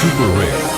Super rare.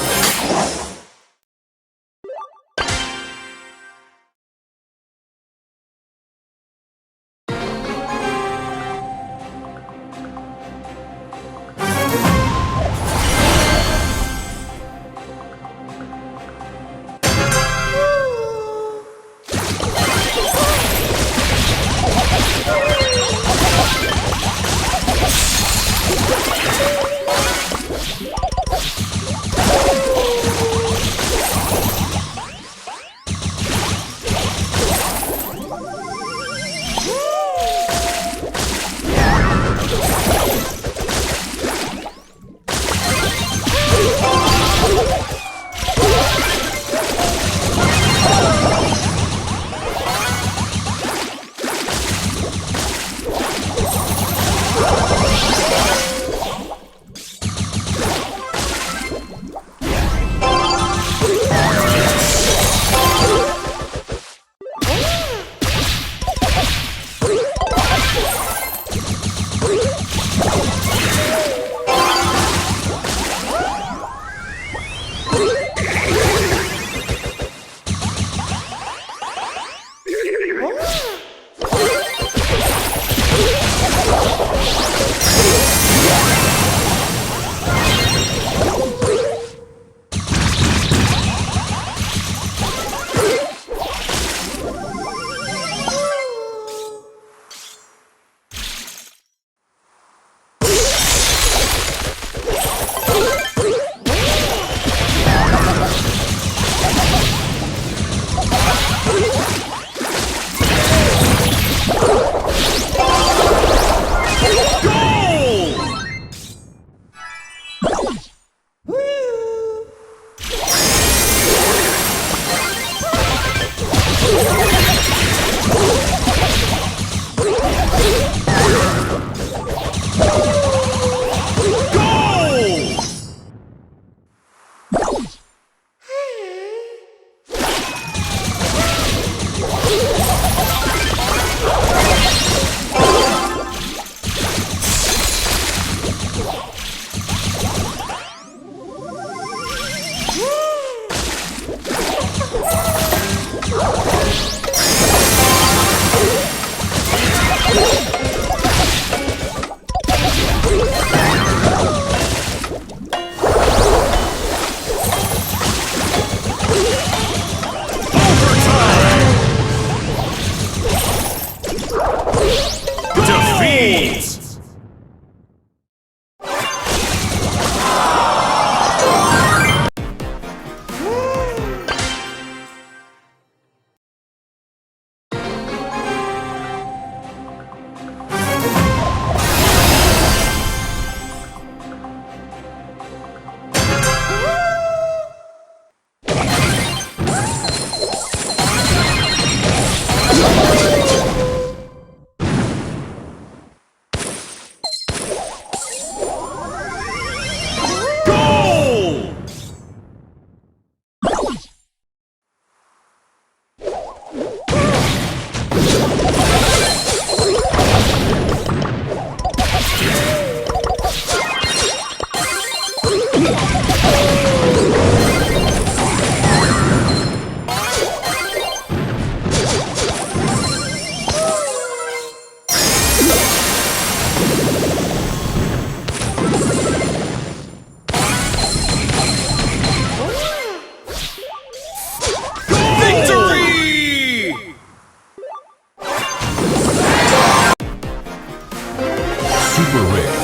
Super rare.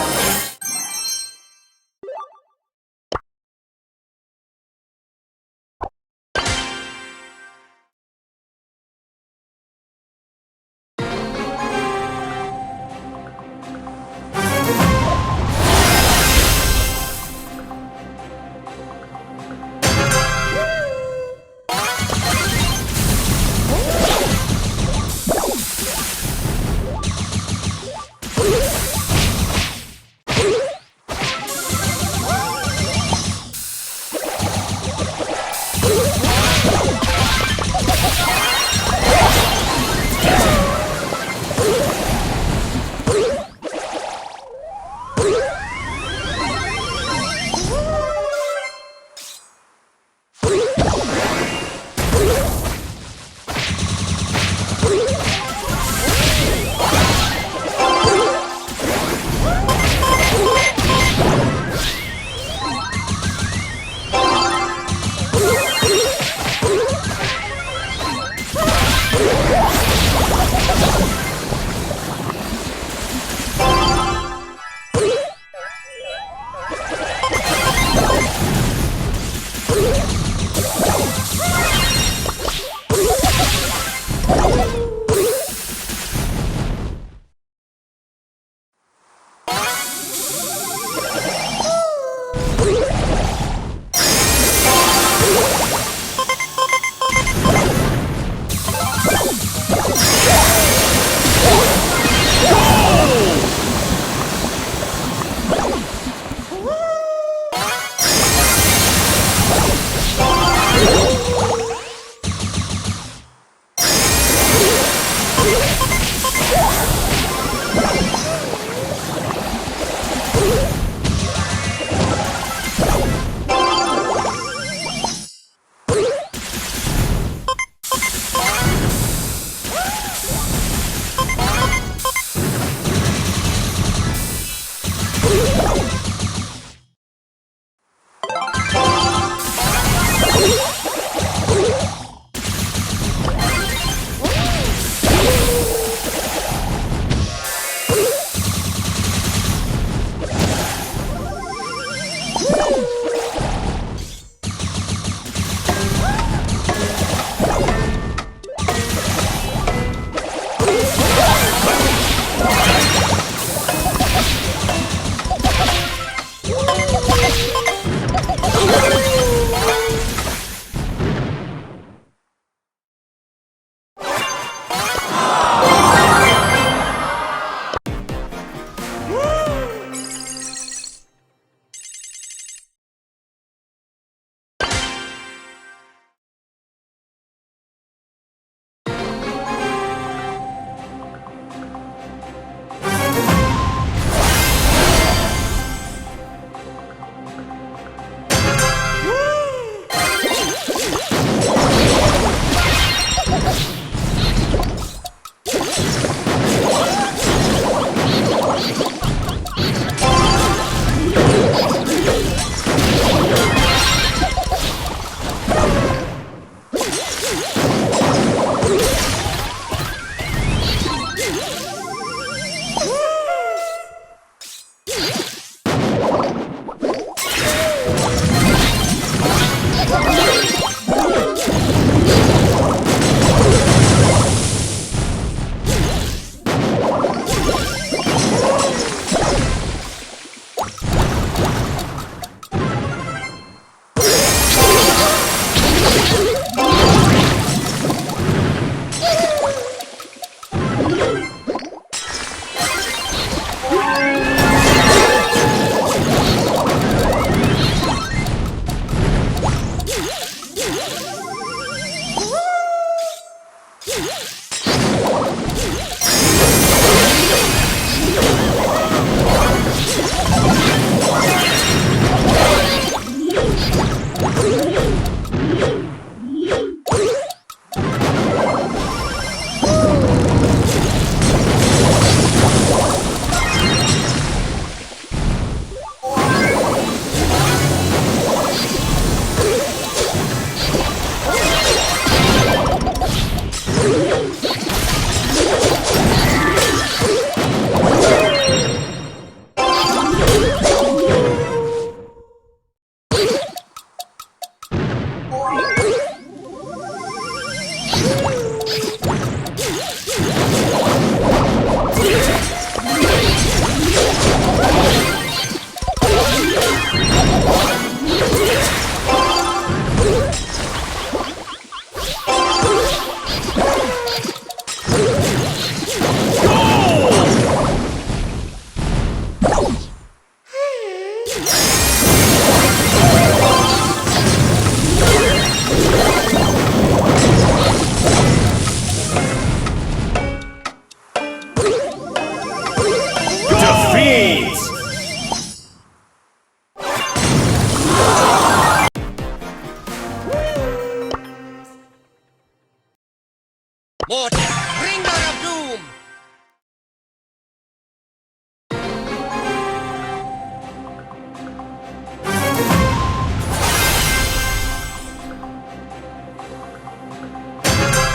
Mortis, bringer of doom!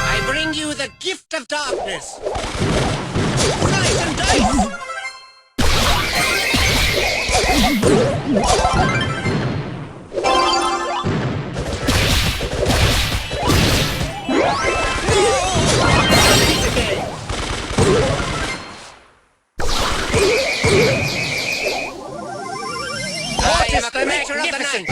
I bring you the gift of darkness! Slice and dice! Mortis, the maker of the night!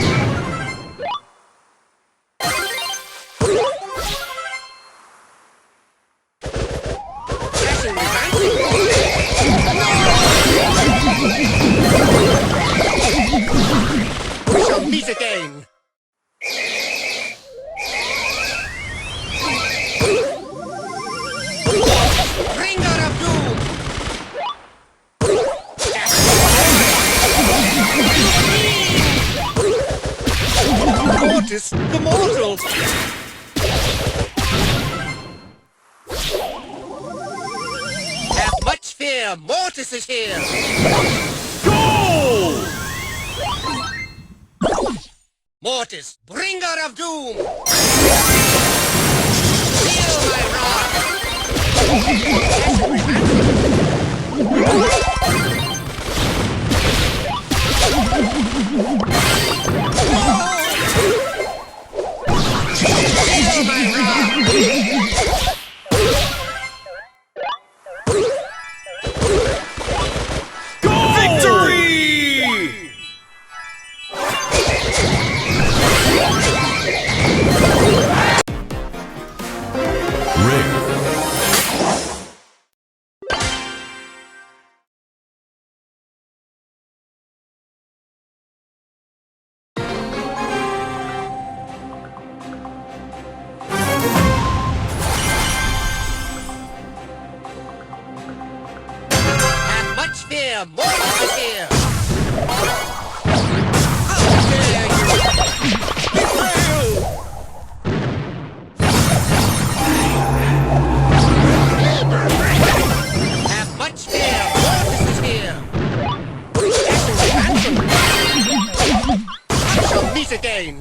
We shall meet again! Bringer of doom! Mortis, the mortal! Have much fear, Mortis is here! Go! Mortis, bringer of doom! Feel my wrath! fear! Mortis is here! How dare you! Betrayal! Have much fear! Mortis is here! I shall meet again!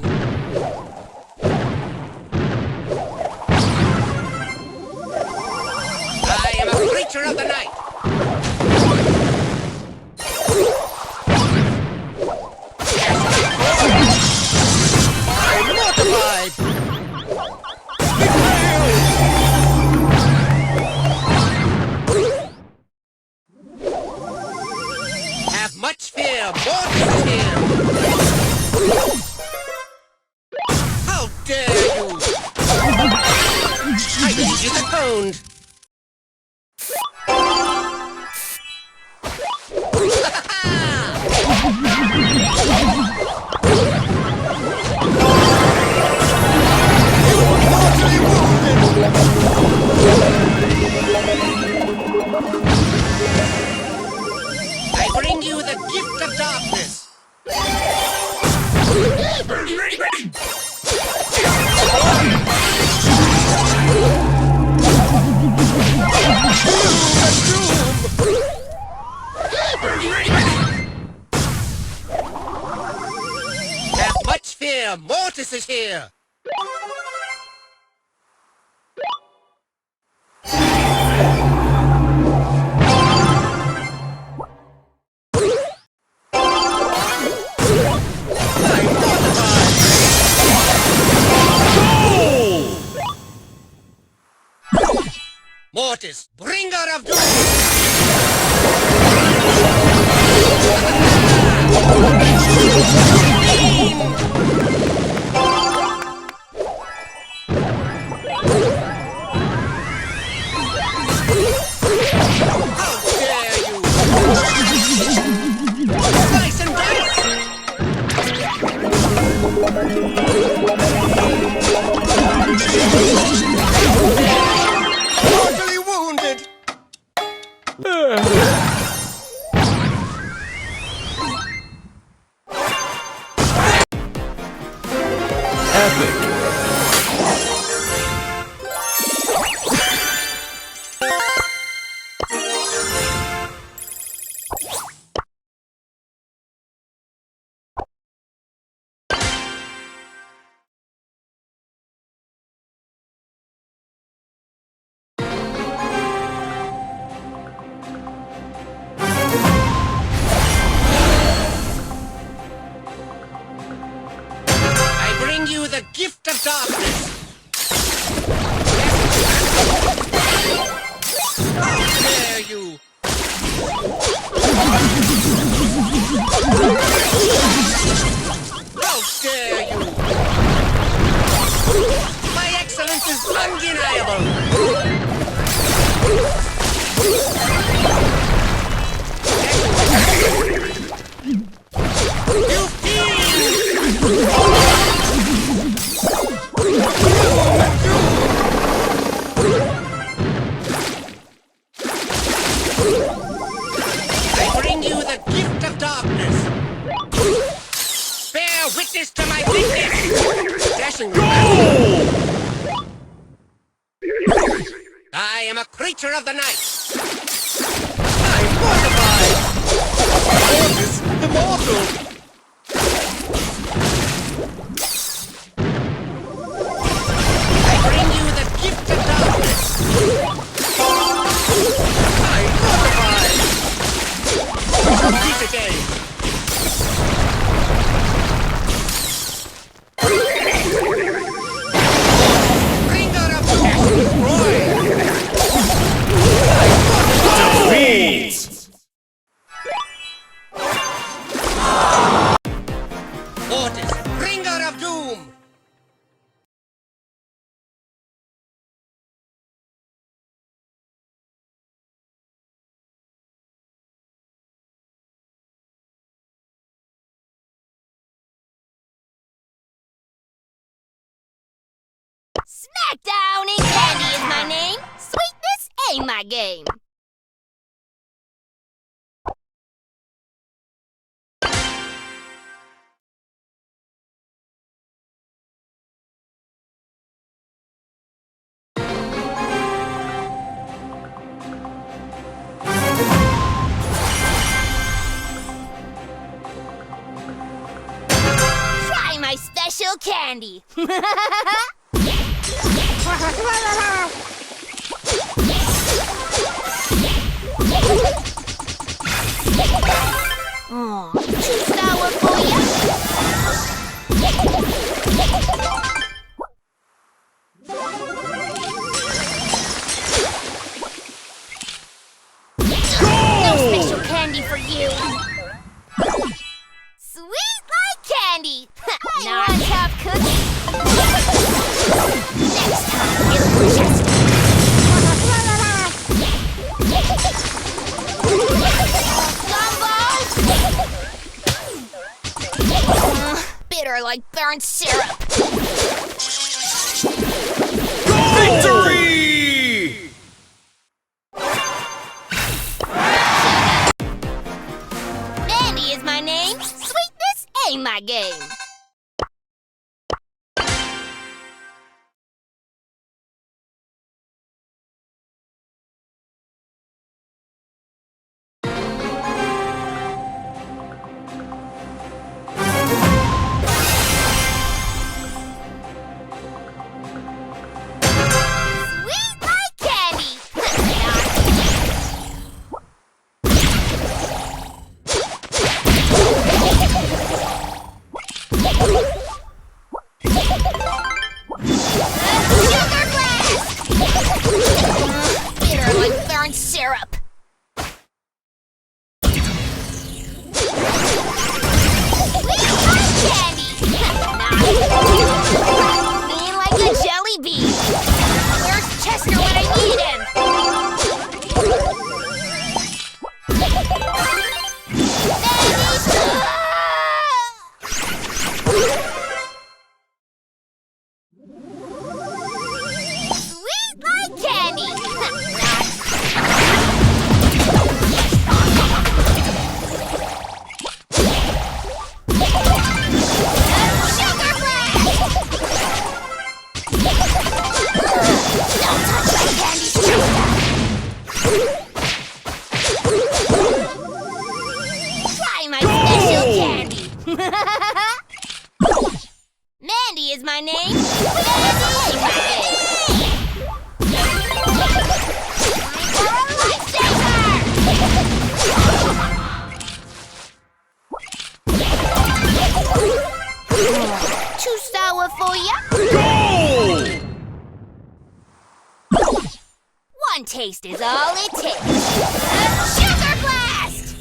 I am a creature of the night! I'm mortified! Have much fear! Mortis is here! How dare you! I need you atoned! I bring you the gift of darkness! Have much fear! Mortis is here! Mortis, bringer of doom! How dare you! Slice and dice! Mortally wounded! Epic! I bring you the gift of darkness! How dare you! How dare you! My excellence is undeniable! You I bring you the gift of darkness! Bear witness to my weakness! Dashing goal! I am a creature of the night! I'm mortified! Mortis, immortal! I bring you the gift of darkness! I'm mortified! Meet again! Bringer of destroy! Defeat! Mortis, bringer of doom! Smackdown and candy is my name. Sweetness ain't my game. my special candy. Oh, too sour for ya? No special candy for you. Sweet like candy. Not a tough cookie. Next time it'll just bitter like burnt syrup. Victory! Mandy is my name. Sweetness ain't my game. Sweet like candy. Sugar blast. Bitter like burnt syrup. Sweet like candy. Mean like a jelly bean. Where's Chester when I need him? Sweet like candy. Sugar blast. Don't touch my candy, Chester. Try my special candy. Mandy is my name. Mandy is my name. Lifesaver! Too sour for ya? Goal! One taste is all it takes. Sugar blast!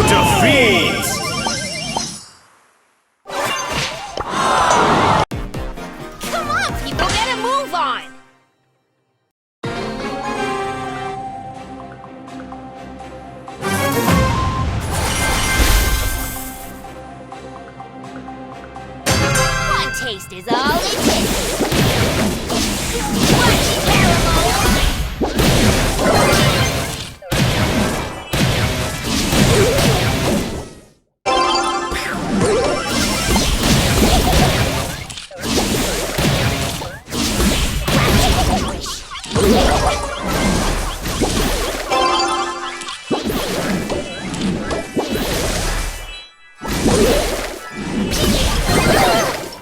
Defeat! Come on, people, better move on! One taste is all it takes. Watch it, caramel!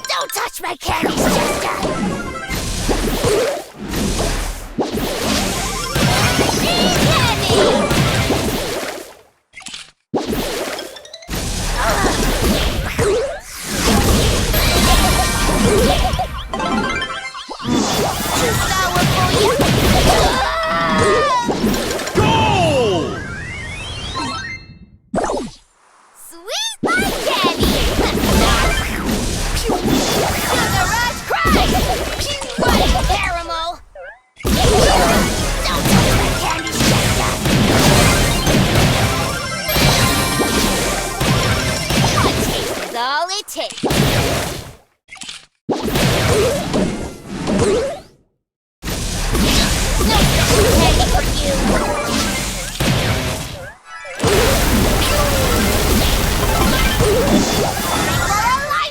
Don't touch my candies, Chester! Candy! Too sour for you? Goal! Sweet like candy! Sugar rush crush! Like caramel! Don't touch my candy, Chester! One taste is all it takes. No special candy for you! For a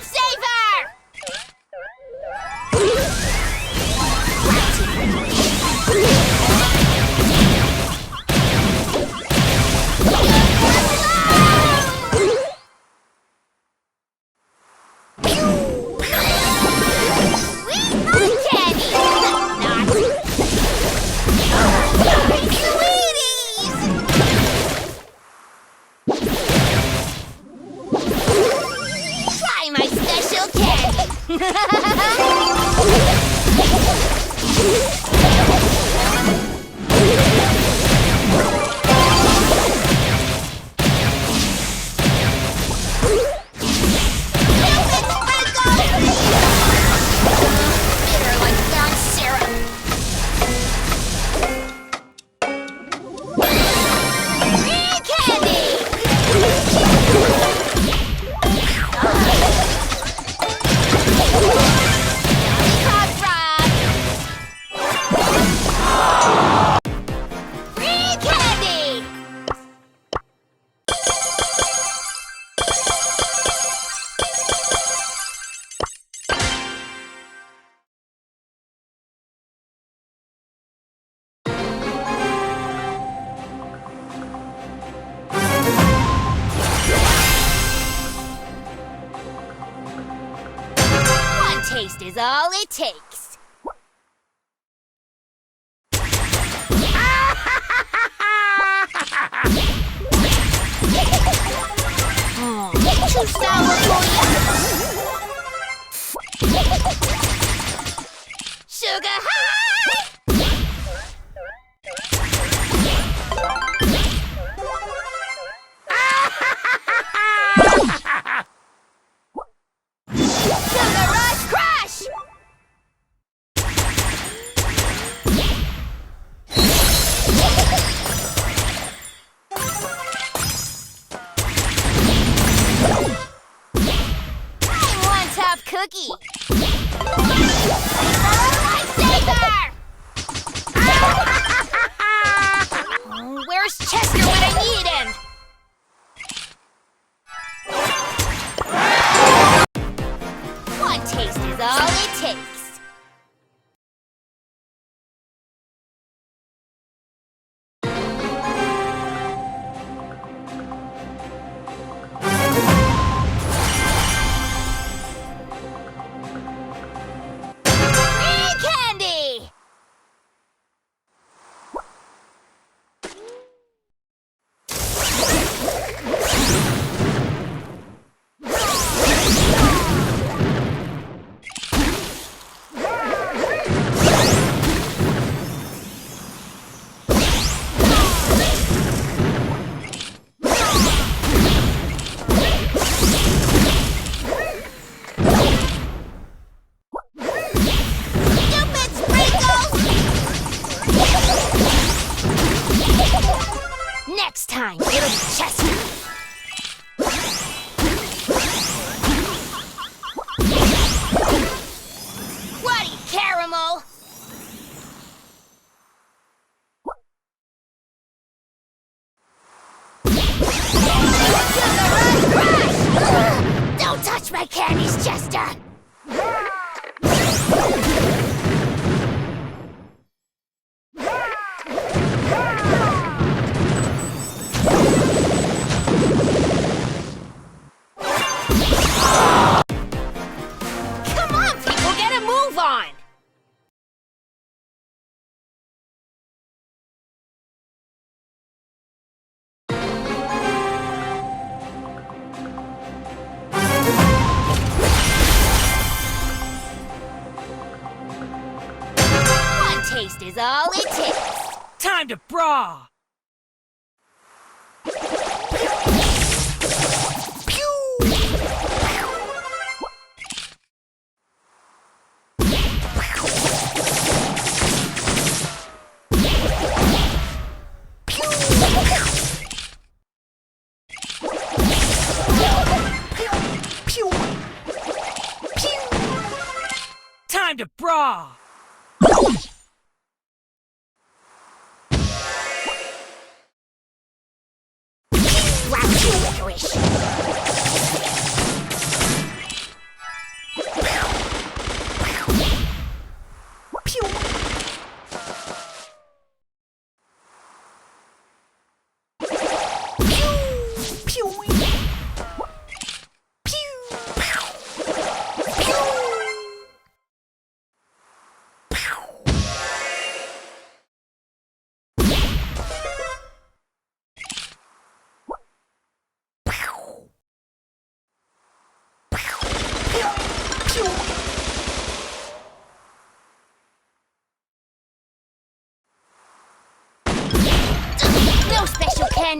Bitter like brown syrup. Green candy! Lollipop frog! Green candy! One taste is all it takes. Too sour for you. Sugar high! Sugar rush crush! I'm one tough cookie. Lightsaber! Oh, where's Chester when I need him? One taste is all it takes. Green candy! Stupid sprinkles! Next time, it'll be Chester. Bloody caramel! Sugar rush crush! Don't touch my candies, Chester! Come on, people, get a move on! One taste is all it takes. Time to brawl! Time to brawl! Lousy licorice.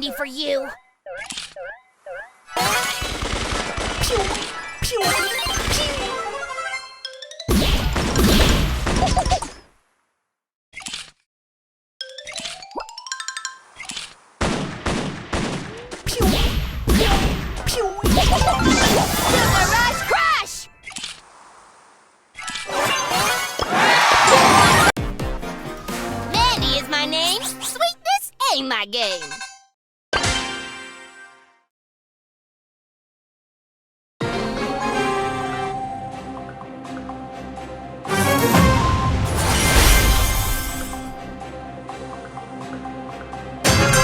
candy for you. Pew, pew, pew. Pew, pew, pew. Sugar Rush Crush! Mandy is my name. Sweetness ain't my game.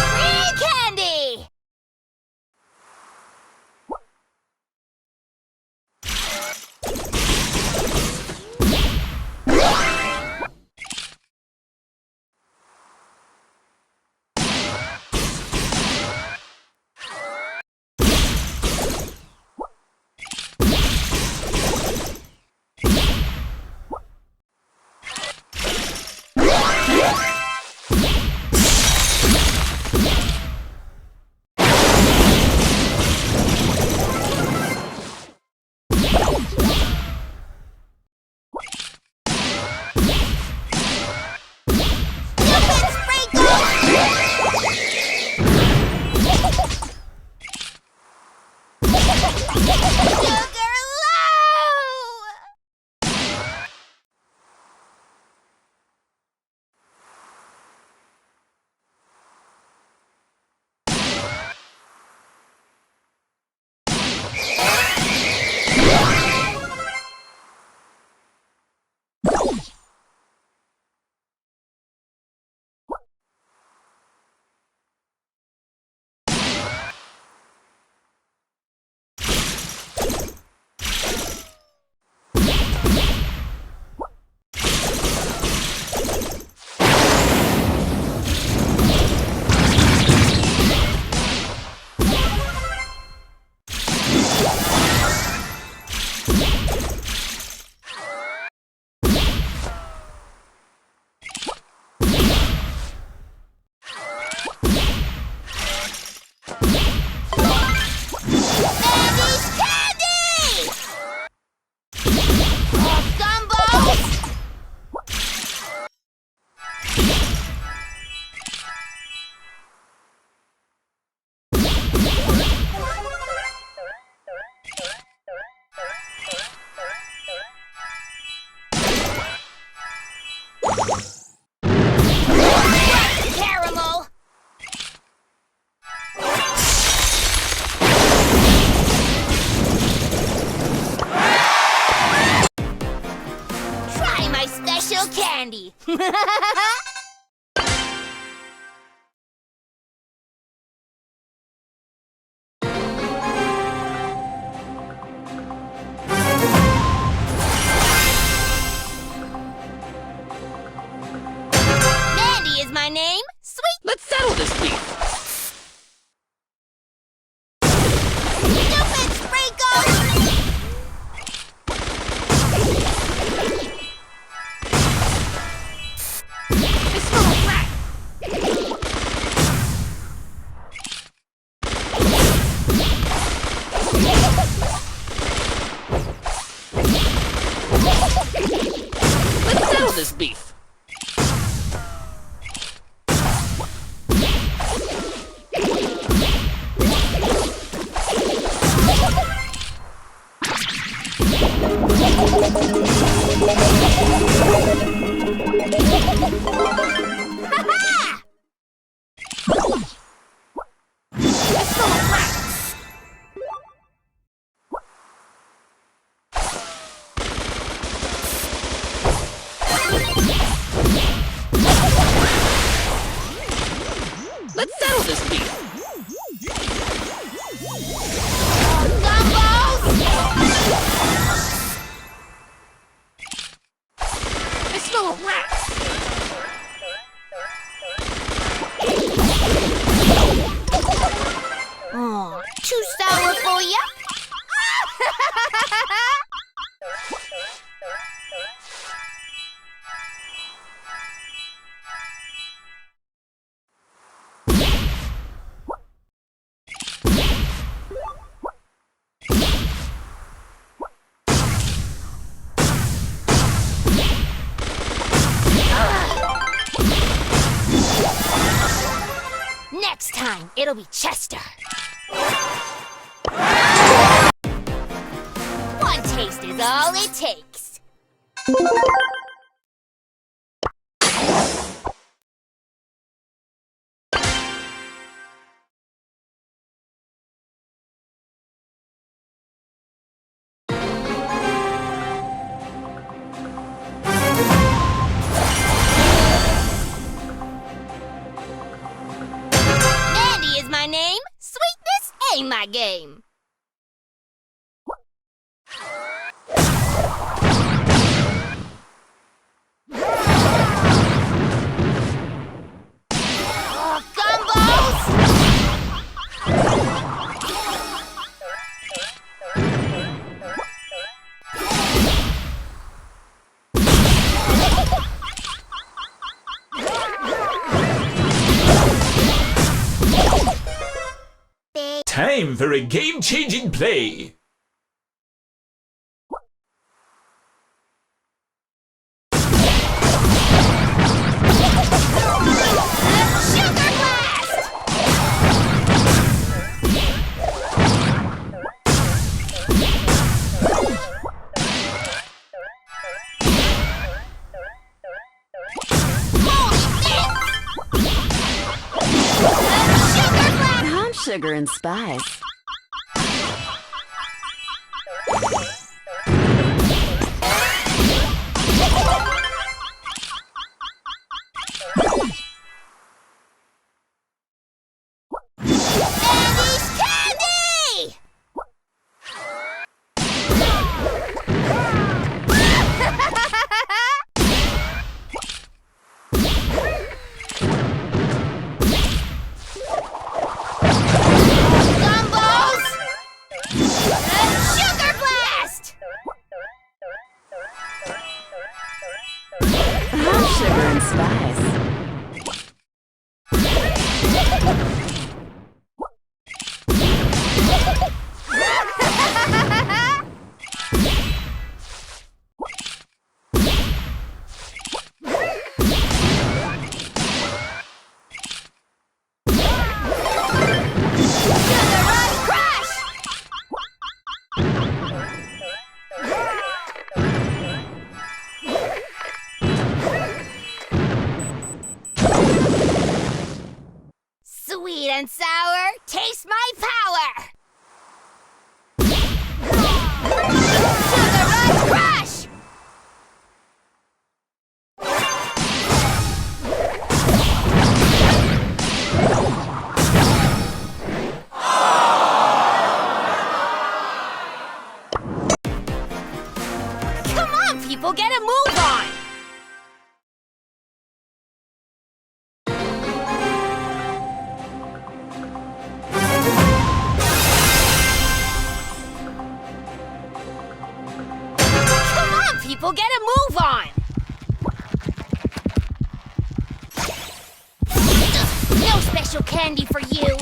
Free candy! Mandy's candy! Oh, gumbos! Caramel! Try my special candy! Mandy is my name. Sweet Let's settle this beef. stupid sprinkles! It's full of crap. Let's settle this beef. Ha-ha! It's full of crap. Let's settle this beef. Gumbos! time, it'll be Chester. One taste is all it takes. Mandy is my name. Sweetness ain't my game. Oh, gumballs! Time for a game-changing play. Sugar blast! Sugar blast! I'm sugar and spice. Mandy's candy! Gumballs! Sugar blast! I'm sugar and spice. Sugar Rush Crush! Sweet and sour, taste my power! Sugar Rush Crush! Come on, people, get a move on! Come on, people, get a move on! No special candy for you!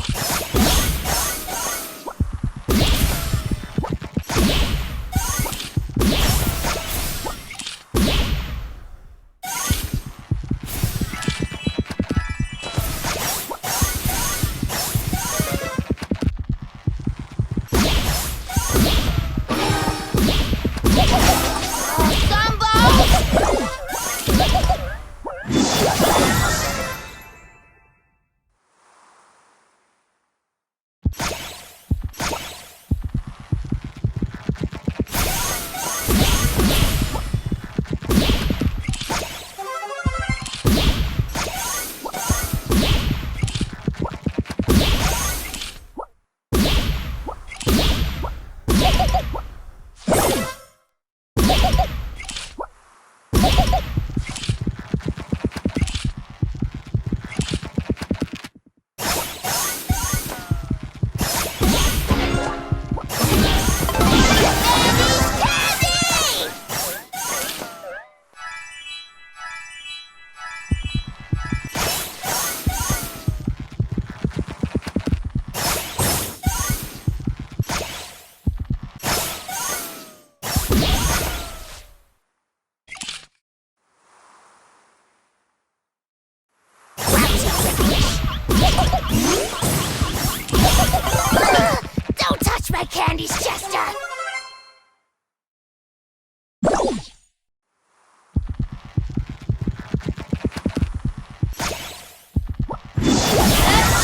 faster!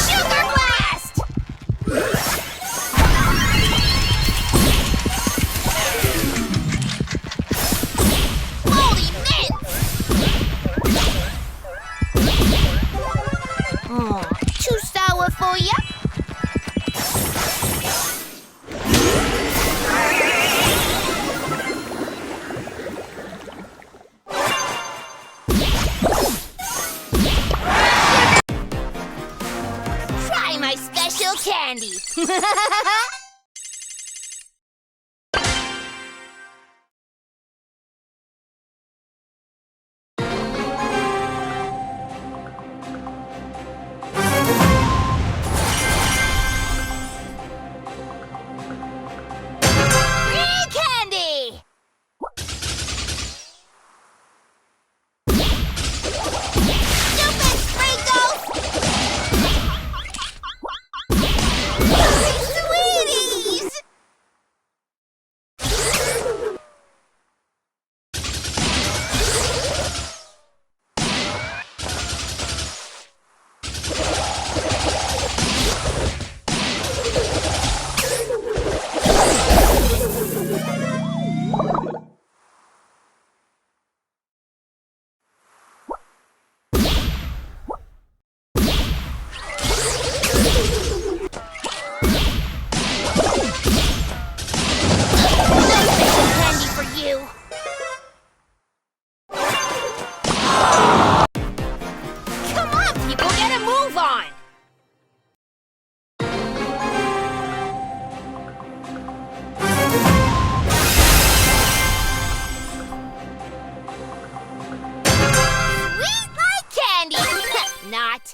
Sugar blast! Holy mints! Oh, too sour for ya? Try my special candy! Free candy! Stupid sprinkles! Sweeties! Candy for you! Come on, people, get a move on! Sweet like candy! Not.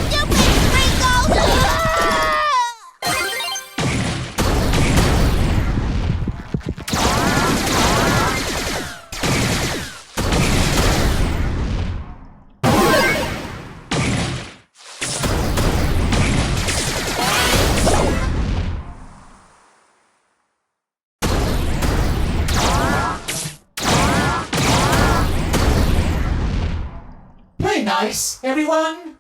Stupid sprinkles! Play nice, everyone.